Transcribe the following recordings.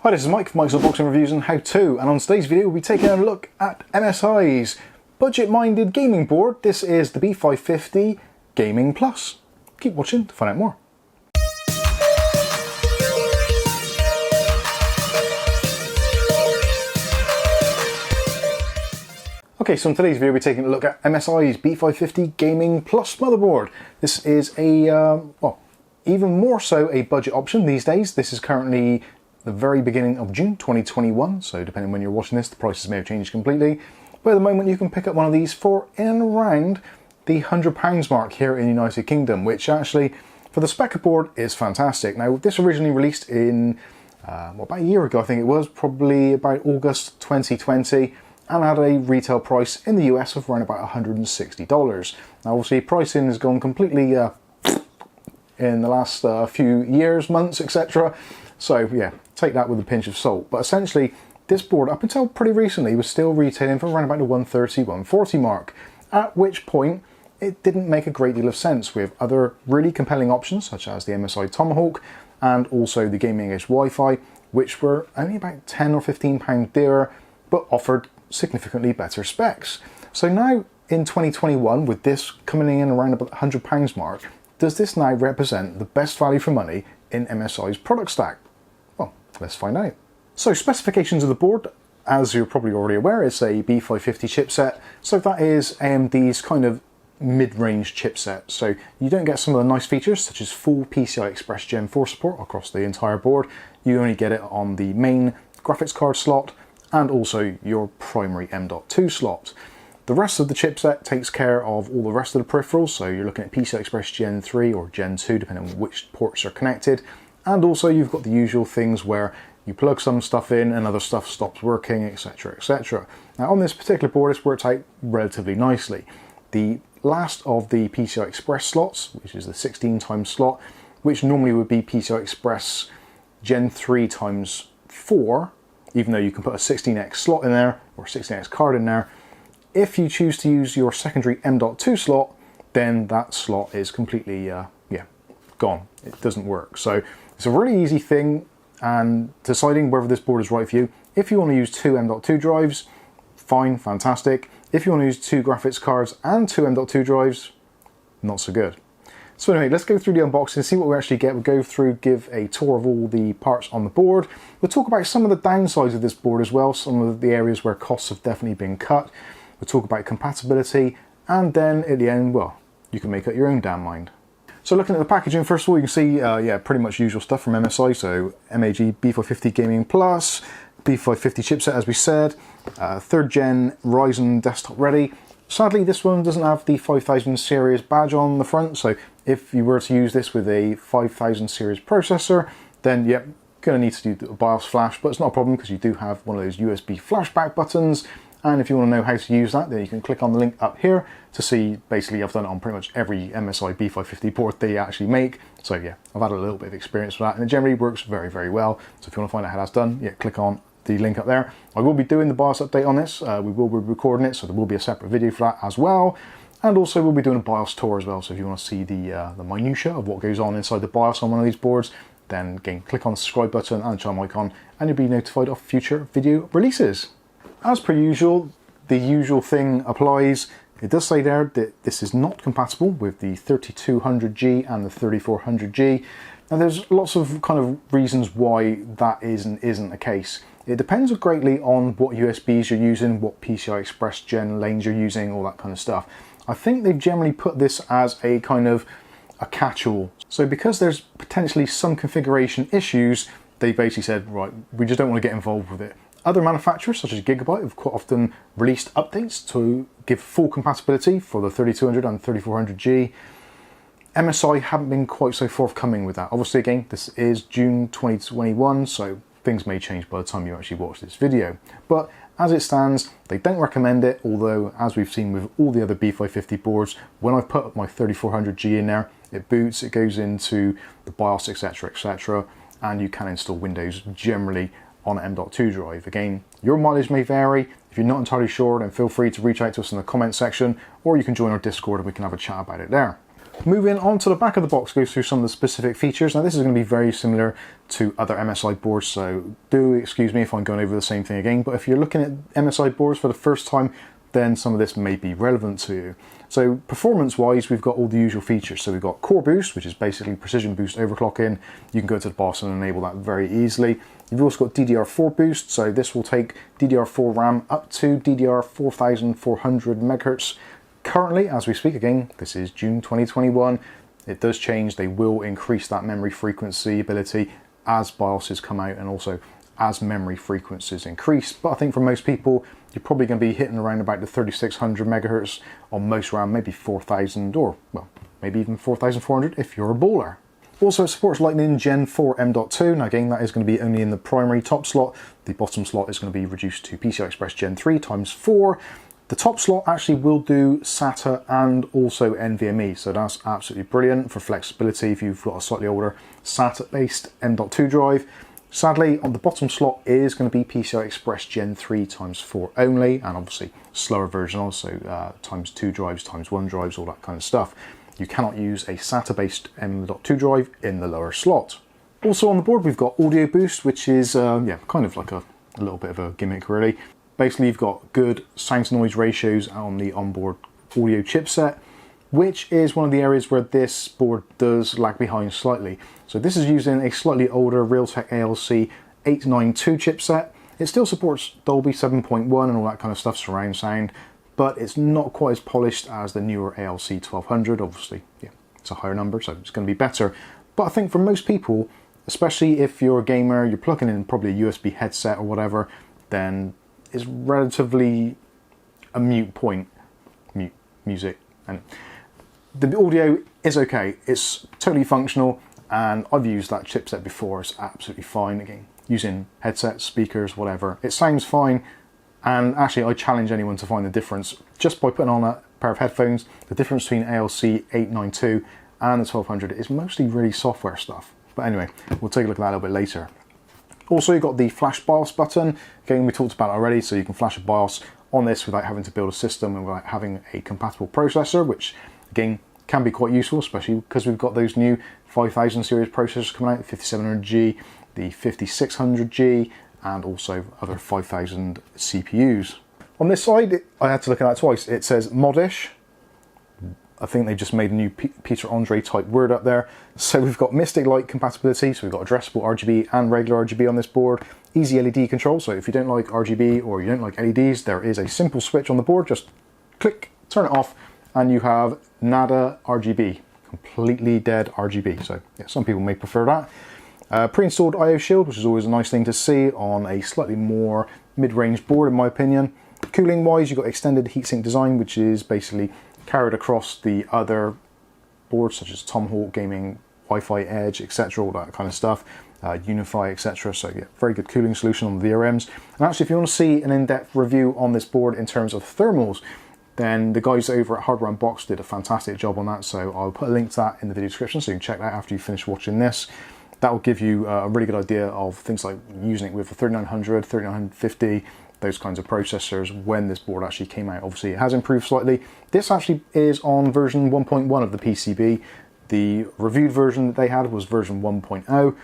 Hi, this is Mike from Mike's Unboxing Reviews and How To, and on today's video we'll be taking a look at MSI's budget-minded gaming board. This is the B550 Gaming Plus. Keep watching to find out more. Okay, so in today's video we're taking a look at MSI's B550 Gaming Plus motherboard. This is a, well, even more so a budget option these days. This is currently the very beginning of June 2021, so depending when you're watching this, the prices may have changed completely. But at the moment you can pick up one of these for in and around the £100 mark here in the United Kingdom, which actually, for the spec of board, is fantastic. Now, this originally released in, well, about a year ago I think it was, probably about August 2020, and had a retail price in the US of around about $160. Now obviously pricing has gone completely in the last few years, months, etc. So yeah, take that with a pinch of salt. But essentially, this board, up until pretty recently, was still retailing for around about the 130, 140 mark, at which point it didn't make a great deal of sense with other really compelling options, such as the MSI Tomahawk and also the Gaming Edge Wi-Fi, which were only about £10 or £15 dearer, but offered significantly better specs. So now in 2021, with this coming in around about the £100 mark, does this now represent the best value for money in MSI's product stack? Well, let's find out. So specifications of the board, as you're probably already aware, it's a B550 chipset. So that is AMD's kind of mid-range chipset. So you don't get some of the nice features such as full PCI Express Gen 4 support across the entire board. You only get it on the main graphics card slot and also your primary M.2 slot. The rest of the chipset takes care of all the rest of the peripherals, so you're looking at PCI Express Gen 3 or Gen 2 depending on which ports are connected, and also you've got the usual things where you plug some stuff in and other stuff stops working, etc, etc. Now on this particular board it's worked out relatively nicely. The last of the PCI Express slots, which is the 16x slot, which normally would be PCI Express Gen 3 times 4, even though you can put a 16X slot in there or 16X card in there. If you choose to use your secondary M.2 slot, then that slot is completely, gone. It doesn't work. So it's a really easy thing, and deciding whether this board is right for you. If you want to use two M.2 drives, fine, fantastic. If you want to use two graphics cards and two M.2 drives, not so good. So anyway, let's go through the unboxing and see what we actually get. We'll go through, give a tour of all the parts on the board. We'll talk about some of the downsides of this board as well, some of the areas where costs have definitely been cut. We'll talk about compatibility, and then at the end, well, you can make up your own damn mind. So looking at the packaging, first of all, you can see, pretty much usual stuff from MSI. So MAG B550 Gaming Plus, B550 chipset, as we said, 3rd gen Ryzen desktop ready. Sadly, this one doesn't have the 5000 series badge on the front, so if you were to use this with a 5000 series processor, then yep, going to need to do a BIOS flash, but it's not a problem because you do have one of those USB flashback buttons. And if you want to know how to use that, then you can click on the link up here to see. Basically, I've done it on pretty much every MSI B550 board they actually make. So yeah, I've had a little bit of experience with that, and it generally works very, very well. So if you want to find out how that's done, yeah, click on the link up there. I will be doing the BIOS update on this. We will be recording it, so there will be a separate video for that as well. And also we'll be doing a BIOS tour as well. So if you want to see the minutiae of what goes on inside the BIOS on one of these boards, then again, click on the subscribe button and the chime icon, and you'll be notified of future video releases. As per usual, the usual thing applies. It does say there that this is not compatible with the 3200G and the 3400G. Now there's lots of kind of reasons why that is and isn't the case. It depends greatly on what USBs you're using, what PCI Express Gen lanes you're using, all that kind of stuff. I think they've generally put this as a kind of a catch-all. So because there's potentially some configuration issues, they basically said, right, we just don't want to get involved with it. Other manufacturers, such as Gigabyte, have quite often released updates to give full compatibility for the 3200 and 3400G. MSI haven't been quite so forthcoming with that. Obviously, again, this is June 2021, so things may change by the time you actually watch this video. But as it stands, they don't recommend it, although, as we've seen with all the other B550 boards, when I put my 3400G in there, it boots, it goes into the BIOS, etc, etc, and you can install Windows generally on an M.2 drive. Again, your mileage may vary. If you're not entirely sure, then feel free to reach out to us in the comment section, or you can join our Discord and we can have a chat about it there. Moving on to the back of the box, goes through some of the specific features. Now this is going to be very similar to other MSI boards, so do excuse me if I'm going over the same thing again, but if you're looking at MSI boards for the first time, then some of this may be relevant to you. So performance wise, we've got all the usual features. So we've got core boost, which is basically precision boost overclocking. You can go to the boss and enable that very easily. You've also got DDR4 boost, so this will take DDR4 RAM up to DDR 4400 MHz. Currently, as we speak, again, this is June 2021, it does change. They will increase that memory frequency ability as BIOSes come out and also as memory frequencies increase. But I think for most people, you're probably going to be hitting around about the 3600 MHz on most RAM, maybe 4000 or, well, maybe even 4400 if you're a baller. Also, it supports Lightning Gen 4 M.2. Now again, that is going to be only in the primary top slot. The bottom slot is going to be reduced to PCI Express Gen 3 times 4. The top slot actually will do SATA and also NVMe, so that's absolutely brilliant for flexibility if you've got a slightly older SATA-based M.2 drive. Sadly, on the bottom slot is going to be PCI Express Gen 3 times 4 only, and obviously slower version also, times 2 drives, times 1 drives, all that kind of stuff. You cannot use a SATA-based M.2 drive in the lower slot. Also on the board, we've got audio boost, which is yeah, kind of like a little bit of a gimmick really. Basically, you've got good sound to noise ratios on the onboard audio chipset, which is one of the areas where this board does lag behind slightly. So this is using a slightly older Realtek ALC 892 chipset. It still supports Dolby 7.1 and all that kind of stuff, surround sound, but it's not quite as polished as the newer ALC 1200. Obviously, yeah, it's a higher number, so it's going to be better. But I think for most people, especially if you're a gamer, you're plugging in probably a USB headset or whatever, then it's relatively a mute point. Music. And the audio is okay, it's totally functional, and I've used that chipset before, it's absolutely fine. Again, using headsets, speakers, whatever, it sounds fine. And actually, I challenge anyone to find the difference just by putting on a pair of headphones. The difference between ALC 892 and the 1200 is mostly really software stuff. But anyway, we'll take a look at that a little bit later. Also, you've got the flash BIOS button. Again, we talked about it already, so you can flash a BIOS on this without having to build a system and without having a compatible processor, which again can be quite useful, especially because we've got those new 5000 series processors coming out, the 5700G, the 5600G, and also other 5000 CPUs. On this side, I had to look at that twice. It says modish. I think they just made a new Peter Andre type word up there. So we've got Mystic Light compatibility, so we've got addressable RGB and regular RGB on this board. Easy LED control, so if you don't like RGB or you don't like LEDs, there is a simple switch on the board, just click, turn it off, and you have nada RGB, completely dead RGB. So yeah, some people may prefer that. Pre-installed IO shield, which is always a nice thing to see on a slightly more mid-range board in my opinion. Cooling wise, you've got extended heatsink design, which is basically carried across the other boards such as Tomahawk, Gaming, Wi-Fi Edge, etc., all that kind of stuff, Unify, etc. So yeah, very good cooling solution on the VRMs. And actually, if you want to see an in-depth review on this board in terms of thermals, then the guys over at Hardware Unboxed did a fantastic job on that, so I'll put a link to that in the video description so you can check that after you finish watching this. That will give you a really good idea of things like using it with the 3900, 3950, those kinds of processors when this board actually came out. Obviously it has improved slightly. This actually is on version 1.1 of the PCB. The reviewed version that they had was version 1.0.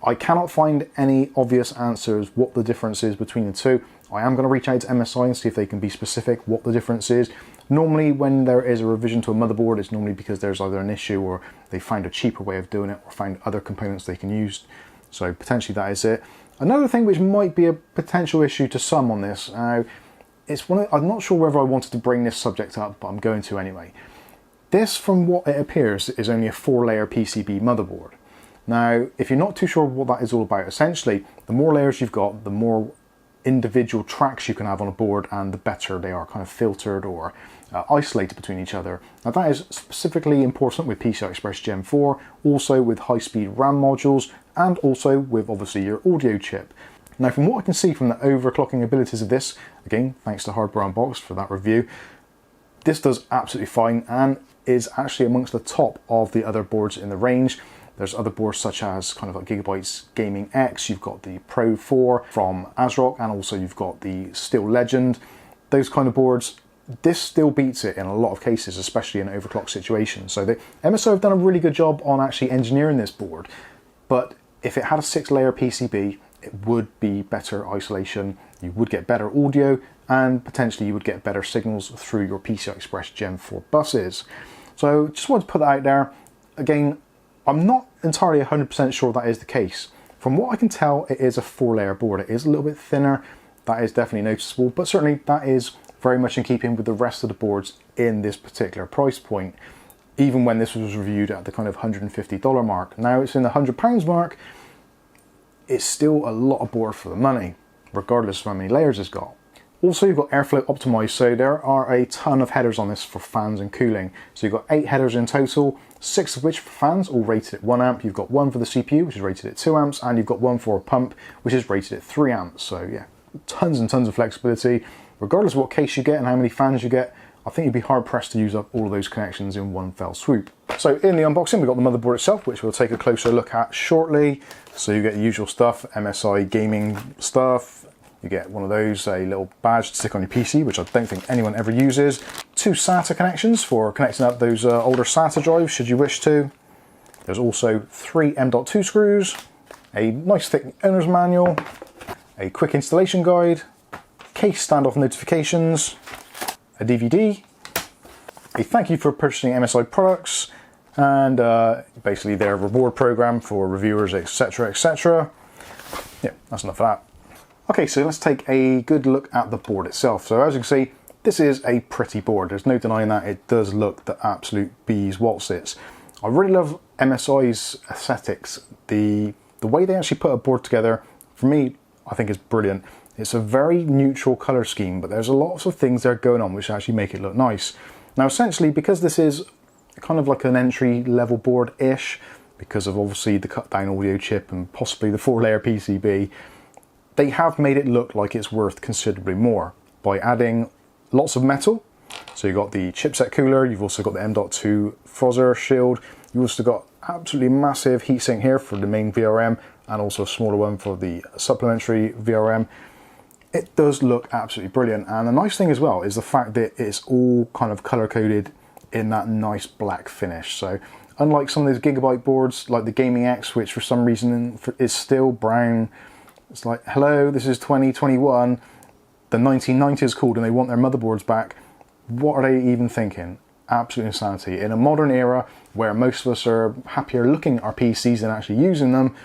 I cannot find any obvious answers what the difference is between the two. I am going to reach out to MSI and see if they can be specific what the difference is. Normally when there is a revision to a motherboard, it's normally because there's either an issue or they found a cheaper way of doing it or found other components they can use. So potentially that is it. Another thing which might be a potential issue to some on this, I'm not sure whether I wanted to bring this subject up, but I'm going to anyway. This, from what it appears, is only a 4-layer PCB motherboard. Now, if you're not too sure what that is all about, essentially, the more layers you've got, the more individual tracks you can have on a board and the better they are kind of filtered or isolated between each other. Now that is specifically important with PCI Express Gen 4, also with high-speed RAM modules, and also with obviously your audio chip. Now from what I can see from the overclocking abilities of this, again thanks to Hardware Unboxed for that review, this does absolutely fine and is actually amongst the top of the other boards in the range. There's other boards such as kind of like Gigabyte's Gaming X, you've got the Pro 4 from ASRock, and also you've got the Steel Legend. Those kind of boards, this still beats it in a lot of cases, especially in overclock situations. So the MSI have done a really good job on actually engineering this board, but if it had a 6-layer PCB, it would be better isolation, you would get better audio, and potentially you would get better signals through your PCI Express Gen 4 buses. So just wanted to put that out there. Again, I'm not entirely 100% sure that is the case. From what I can tell, it is a 4-layer board. It is a little bit thinner, that is definitely noticeable, but certainly that is very much in keeping with the rest of the boards in this particular price point, even when this was reviewed at the kind of $150 mark. Now it's in the £100 mark, it's still a lot of board for the money, regardless of how many layers it's got. Also, you've got airflow optimized, so there are a ton of headers on this for fans and cooling. So you've got 8 headers in total, 6 of which for fans, all rated at 1 amp. You've got 1 for the CPU, which is rated at 2 amps, and you've got 1 for a pump, which is rated at 3 amps. So yeah, tons and tons of flexibility. Regardless of what case you get and how many fans you get, I think you'd be hard pressed to use up all of those connections in one fell swoop. So in the unboxing, we've got the motherboard itself, which we'll take a closer look at shortly. So you get the usual stuff, MSI gaming stuff. You get one of those, a little badge to stick on your PC, which I don't think anyone ever uses. 2 SATA connections for connecting up those older SATA drives, should you wish to. There's also 3 M.2 screws, a nice thick owner's manual, a quick installation guide, case standoff notifications, a DVD, a thank you for purchasing MSI products, and basically their reward program for reviewers, etc, etc. Yeah, that's enough of that. Okay, so let's take a good look at the board itself. So as you can see, this is a pretty board. There's no denying that. It does look the absolute bees waltzits. I really love MSI's aesthetics. The way they actually put a board together, for me, I think is brilliant. It's a very neutral color scheme, but there's a lot of things there going on which actually make it look nice. Now essentially, because this is kind of like an entry level board-ish, because of obviously the cut down audio chip and possibly the 4-layer PCB, they have made it look like it's worth considerably more by adding lots of metal. So you've got the chipset cooler, you've also got the M.2 Frozzer shield, you've also got absolutely massive heatsink here for the main VRM, and also a smaller one for the supplementary VRM. It does look absolutely brilliant, and the nice thing as well is the fact that it's all kind of color coded in that nice black finish. So unlike some of these Gigabyte boards like the Gaming X, which for some reason is still brown, it's like, hello, this is 2021, the 1990s called and they want their motherboards back. What are they even thinking? Absolute insanity. In a modern era where most of us are happier looking at our PCs than actually using them,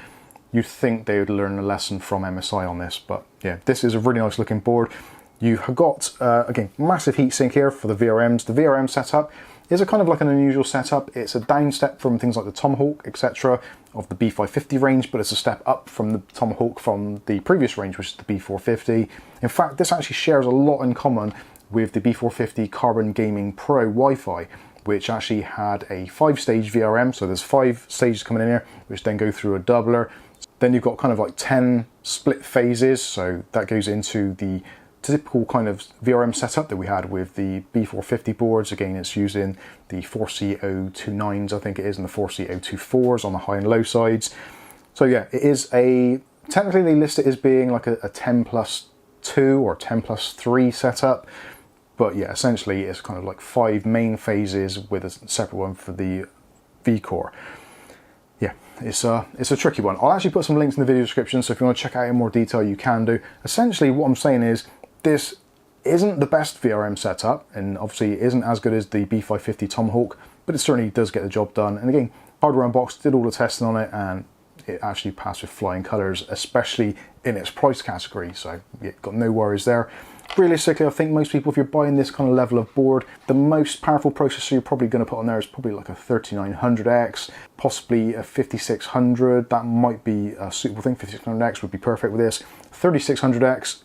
you'd think they would learn a lesson from MSI on this. But yeah, this is a really nice looking board. You've got, again, massive heatsink here for the VRMs. The VRM setup is a kind of like an unusual setup. It's a down step from things like the Tomahawk, etc. of the B550 range, but it's a step up from the Tomahawk from the previous range, which is the B450. In fact, this actually shares a lot in common with the B450 Carbon Gaming Pro Wi-Fi, which actually had a 5-stage VRM. So there's 5 stages coming in here, which then go through a doubler. Then you've got kind of like 10 split phases. So that goes into the typical kind of VRM setup that we had with the B450 boards. Again, it's using the 4C029s, I think it is, and the 4C024s on the high and low sides. So yeah, it is technically they list it as being like a 10+2 or 10+3 setup. But yeah, essentially it's kind of like 5 main phases with a separate one for the V-core. Yeah, it's a tricky one. I'll actually put some links in the video description, so if you want to check out in more detail, you can do. Essentially, what I'm saying is, this isn't the best VRM setup, and obviously it isn't as good as the B550 Tomahawk, but it certainly does get the job done. And again, Hardware Unboxed did all the testing on it, and it actually passed with flying colours, especially in its price category, so yeah, got no worries there. Realistically, I think most people, if you're buying this kind of level of board, the most powerful processor you're probably going to put on there is probably like a 3900X, possibly a 5600. That might be a suitable thing. 5600X would be perfect with this. 3600X,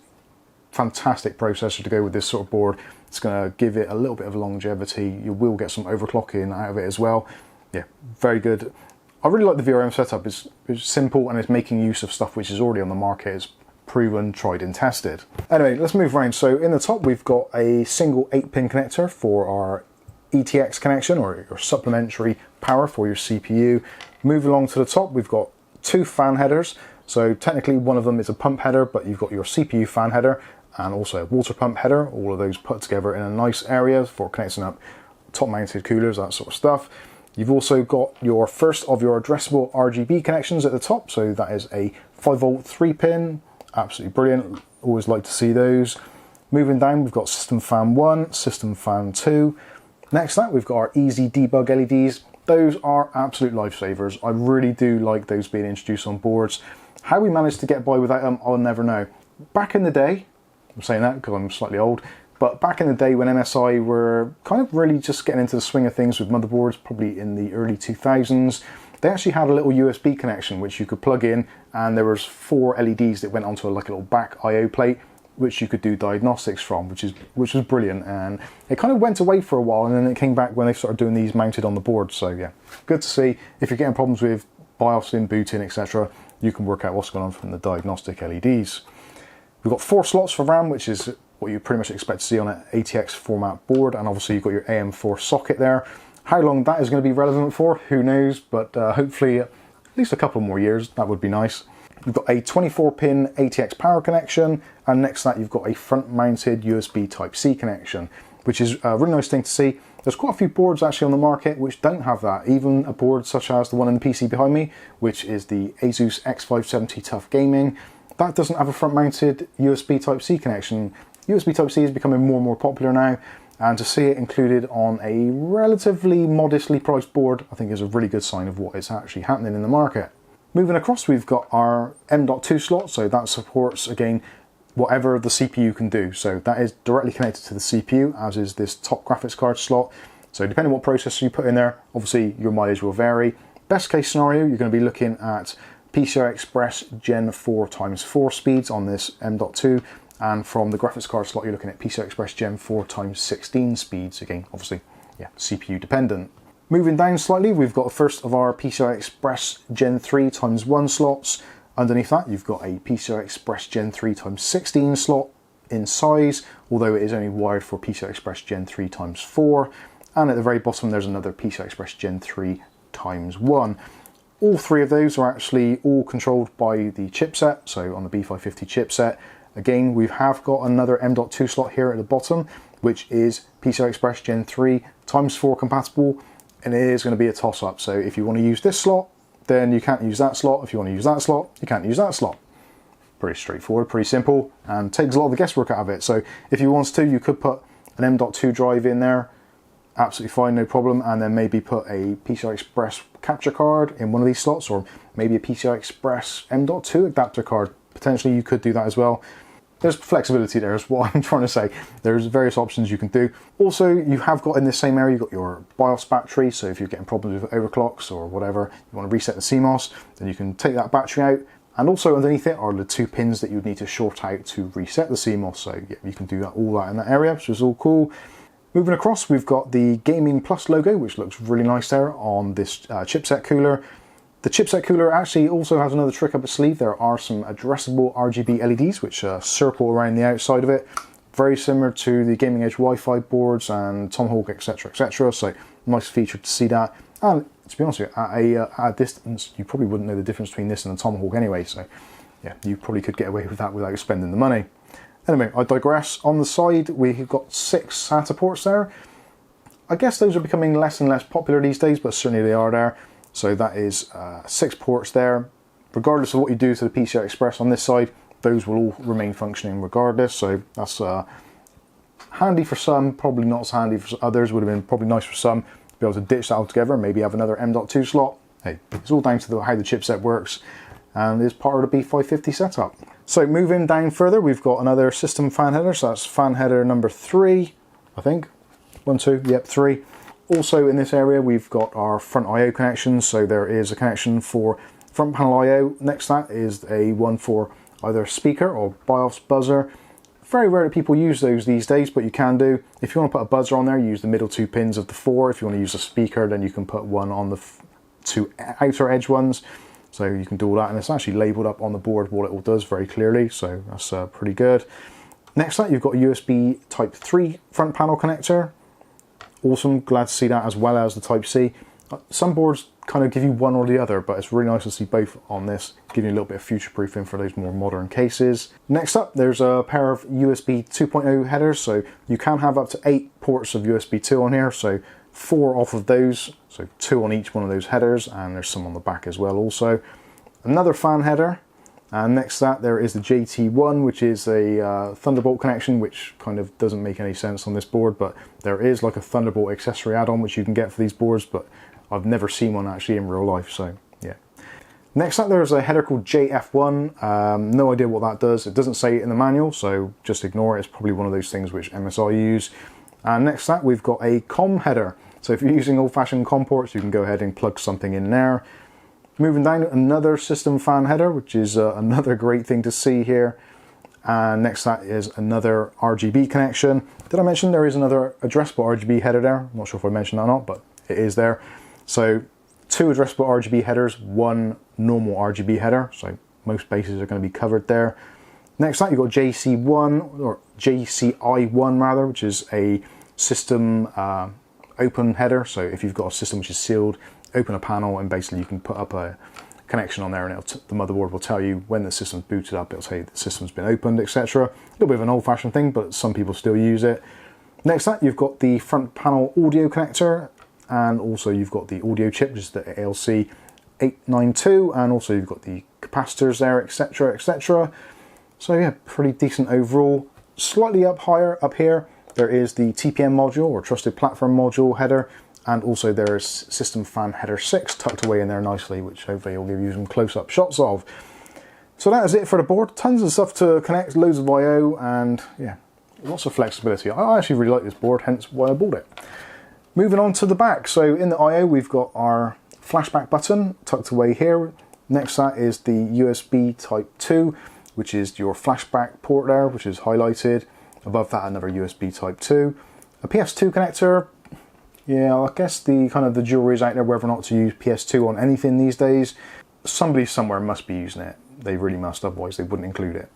fantastic processor to go with this sort of board. It's going to give it a little bit of longevity. You will get some overclocking out of it as well. Yeah, very good. I really like the VRM setup. It's simple and it's making use of stuff which is already on the market. It's proven, tried and tested. Anyway, let's move around. So in the top we've got a single 8-pin connector for our ETX connection, or your supplementary power for your CPU. Move along to the top, we've got 2 fan headers. So technically one of them is a pump header, but you've got your CPU fan header, and also a water pump header, all of those put together in a nice area for connecting up top mounted coolers, that sort of stuff. You've also got your first of your addressable RGB connections at the top, so that is a 5V 3-pin, absolutely brilliant, always like to see those. Moving down, we've got System Fan 1, System Fan 2. Next to that, we've got our Easy Debug LEDs. Those are absolute lifesavers. I really do like those being introduced on boards. How we managed to get by without them, I'll never know. Back in the day, I'm saying that because I'm slightly old, but back in the day when MSI were kind of really just getting into the swing of things with motherboards, probably in the early 2000s, they actually had a little USB connection which you could plug in, and there was 4 LEDs that went onto a little back I/O plate, which you could do diagnostics from, which was brilliant. And it kind of went away for a while, and then it came back when they started doing these mounted on the board. So yeah, good to see. If you're getting problems with BIOSing, booting, etc., you can work out what's going on from the diagnostic LEDs. We've got 4 slots for RAM, which is what you pretty much expect to see on an ATX format board, and obviously you've got your AM4 socket there. How long that is going to be relevant for, who knows, but hopefully at least a couple more years, that would be nice. You've got a 24-pin ATX power connection, and next to that you've got a front-mounted USB Type-C connection, which is a really nice thing to see. There's quite a few boards actually on the market which don't have that, even a board such as the one in the PC behind me, which is the Asus X570 Tough Gaming. That doesn't have a front-mounted USB Type-C connection. USB Type-C is becoming more and more popular now, and to see it included on a relatively modestly priced board, I think is a really good sign of what is actually happening in the market. Moving across, we've got our M.2 slot, so that supports, again, whatever the CPU can do. So that is directly connected to the CPU, as is this top graphics card slot. So depending on what processor you put in there, obviously your mileage will vary. Best case scenario, you're going to be looking at PCI Express Gen 4x4 speeds on this M.2, and from the graphics card slot you're looking at PCI Express Gen 4x16 speeds, again obviously yeah, CPU dependent. Moving down slightly, we've got the first of our PCI Express Gen 3x1 slots. Underneath that you've got a PCI Express Gen 3x16 slot in size, although it is only wired for PCI Express Gen 3x4, and at the very bottom there's another PCI Express Gen 3x1. All 3 of those are actually all controlled by the chipset, so on the B550 chipset. Again, we have got another M.2 slot here at the bottom, which is PCI Express Gen 3x4 compatible, and it is going to be a toss-up. So if you want to use this slot, then you can't use that slot. If you want to use that slot, you can't use that slot. Pretty straightforward, pretty simple, and takes a lot of the guesswork out of it. So if you wanted to, you could put an M.2 drive in there, absolutely fine, no problem, and then maybe put a PCI Express capture card in one of these slots, or maybe a PCI Express M.2 adapter card. Potentially you could do that as well. There's flexibility there is what I'm trying to say. There's various options you can do. Also, you have got in this same area, you've got your BIOS battery, so if you're getting problems with overclocks or whatever, you want to reset the CMOS, then you can take that battery out. And also underneath it are the 2 pins that you would need to short out to reset the CMOS, so yeah, you can do that all that in that area, which is all cool. Moving across, we've got the Gaming Plus logo, which looks really nice there on this chipset cooler. The chipset cooler actually also has another trick up its sleeve. There are some addressable RGB LEDs which circle around the outside of it. Very similar to the Gaming Edge Wi-Fi boards and Tomahawk, etc, etc. So nice feature to see that. And to be honest with you, at a distance, you probably wouldn't know the difference between this and the Tomahawk anyway. So yeah, you probably could get away with that without spending the money. Anyway, I digress. On the side, we've got 6 SATA ports there. I guess those are becoming less and less popular these days, but certainly they are there. So that is 6 ports there. Regardless of what you do to the PCI Express on this side, those will all remain functioning regardless. So that's handy for some, probably not as handy for others. Would have been probably nice for some to be able to ditch that altogether, maybe have another M.2 slot. Hey, it's all down to how the chipset works, and is part of the B550 setup. So moving down further, we've got another system fan header. So that's fan header number 3, I think. 1, 2, yep, 3. Also in this area we've got our front I/O connections, so there is a connection for front panel I/O. Next to that is a one for either speaker or BIOS buzzer. Very rare that people use those these days, but you can do. If you want to put a buzzer on there, use the middle 2 pins of the 4. If you want to use a speaker, then you can put one on the 2 outer edge ones. So you can do all that, and it's actually labelled up on the board what it all does very clearly, so that's pretty good. Next to that you've got a USB Type 3 front panel connector. Awesome, glad to see that, as well as the Type-C. Some boards kind of give you one or the other, but it's really nice to see both on this, giving you a little bit of future-proofing for those more modern cases. Next up, there's a pair of USB 2.0 headers, so you can have up to 8 ports of USB 2 on here, so 4 off of those, so 2 on each one of those headers, and there's some on the back as well also. Another fan header, and next to that there is the JT1, which is a Thunderbolt connection, which kind of doesn't make any sense on this board, but there is like a Thunderbolt accessory add-on which you can get for these boards, but I've never seen one actually in real life, so yeah. Next up there's a header called JF1, no idea what that does. It doesn't say it in the manual, so just ignore it. It's probably one of those things which MSI use. And next to that we've got a COM header. So if you're using old-fashioned COM ports, you can go ahead and plug something in there. Moving down, another system fan header, which is another great thing to see here. And next to that is another RGB connection. Did I mention there is another addressable RGB header there? I'm not sure if I mentioned that or not, but it is there. So 2 addressable RGB headers, 1 normal RGB header. So most bases are going to be covered there. Next to that, you've got JC1, or JCI1 rather, which is a system open header. So if you've got a system which is sealed, open a panel and basically you can put up a connection on there, and the motherboard will tell you when the system's booted up, it'll tell you the system's been opened, etc. A little bit of an old-fashioned thing, but some people still use it. Next to that, you've got the front panel audio connector, and also you've got the audio chip, which is the ALC 892, and also you've got the capacitors there, etc, etc. So yeah, pretty decent overall. Slightly up here, there is the TPM module, or Trusted Platform Module header, and also there's System Fan Header 6 tucked away in there nicely, which hopefully will give you some close-up shots of. So that is it for the board. Tons of stuff to connect, loads of I/O, and yeah, lots of flexibility. I actually really like this board, hence why I bought it. Moving on to the back. So in the I/O we've got our flashback button tucked away here. Next to that is the USB Type 2, which is your flashback port there, which is highlighted. Above that, another USB Type 2. A PS2 connector. Yeah, I guess the jury is out there whether or not to use PS2 on anything these days. Somebody somewhere must be using it. They really must, otherwise they wouldn't include it.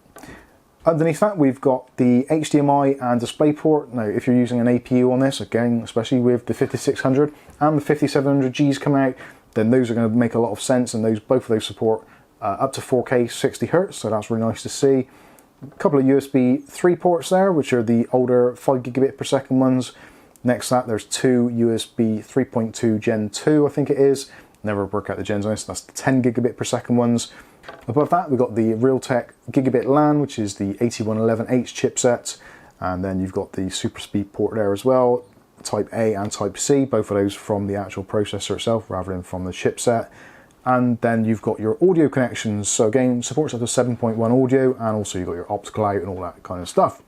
Underneath that, we've got the HDMI and DisplayPort. Now, if you're using an APU on this, again, especially with the 5600 and the 5700Gs coming out, then those are going to make a lot of sense, and both of those support up to 4K 60Hz, so that's really nice to see. A couple of USB 3 ports there, which are the older 5 gigabit per second ones. Next to that, there's 2 USB 3.2 Gen 2, I think it is. Never work out the gens on this, that's the 10 gigabit per second ones. Above that, we've got the Realtek Gigabit LAN, which is the 8111H chipset. And then you've got the Super Speed port there as well, Type A and Type C, both of those from the actual processor itself rather than from the chipset. And then you've got your audio connections. So again, supports up to 7.1 audio, and also you've got your optical out and all that kind of stuff.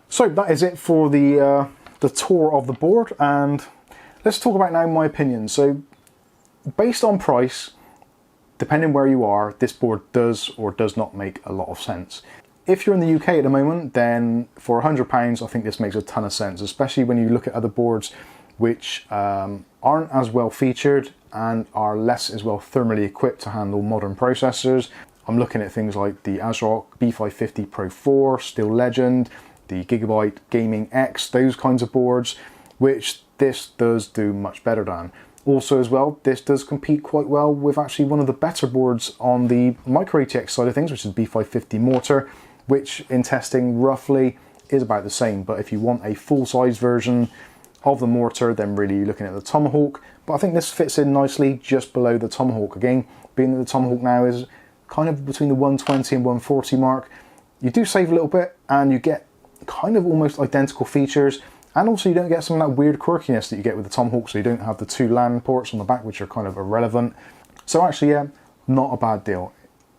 So that is it for the tour of the board, and let's talk about now my opinion. So based on price, depending where you are, this board does or does not make a lot of sense. If you're in the UK at the moment, then for £100 I think this makes a ton of sense, especially when you look at other boards which aren't as well featured and are less as well thermally equipped to handle modern processors. I'm looking at things like the ASRock B550 Pro 4, Steel Legend, the Gigabyte Gaming X, those kinds of boards, which this does do much better than. Also as well, this does compete quite well with actually one of the better boards on the micro ATX side of things, which is B550 Mortar, which in testing roughly is about the same. But if you want a full-size version of the Mortar, then really you're looking at the Tomahawk. But I think this fits in nicely just below the Tomahawk. Again, being that the Tomahawk now is kind of between the 120 and 140 mark, you do save a little bit and you get kind of almost identical features, and also you don't get some of that weird quirkiness that you get with the Tomahawk, so you don't have the 2 LAN ports on the back, which are kind of irrelevant. So actually, yeah, not a bad deal.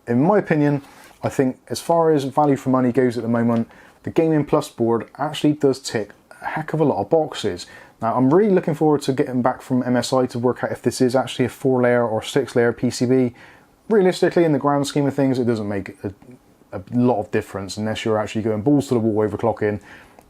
In my opinion, I think as far as value for money goes at the moment, the Gaming Plus board actually does tick a heck of a lot of boxes. Now, I'm really looking forward to getting back from MSI to work out if this is actually a 4-layer or 6-layer PCB. Realistically, in the grand scheme of things, it doesn't make a lot of difference unless you're actually going balls to the wall overclocking.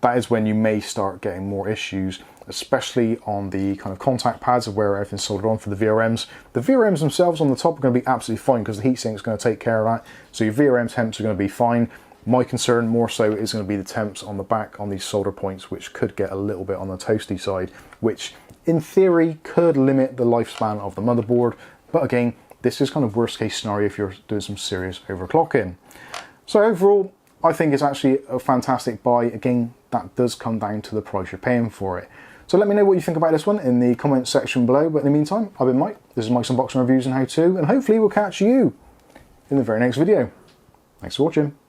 That is when you may start getting more issues, especially on the kind of contact pads of where everything's soldered on for the VRMs. The VRMs themselves on the top are going to be absolutely fine because the heatsink is going to take care of that. So your VRM temps are going to be fine. My concern more so is going to be the temps on the back on these solder points, which could get a little bit on the toasty side, which in theory could limit the lifespan of the motherboard, but again, this is kind of worst case scenario if you're doing some serious overclocking. So overall, I think it's actually a fantastic buy. Again, that does come down to the price you're paying for it. So let me know what you think about this one in the comments section below. But in the meantime, I've been Mike. This is Mike's Unboxing Reviews and How To, and hopefully we'll catch you in the very next video. Thanks for watching.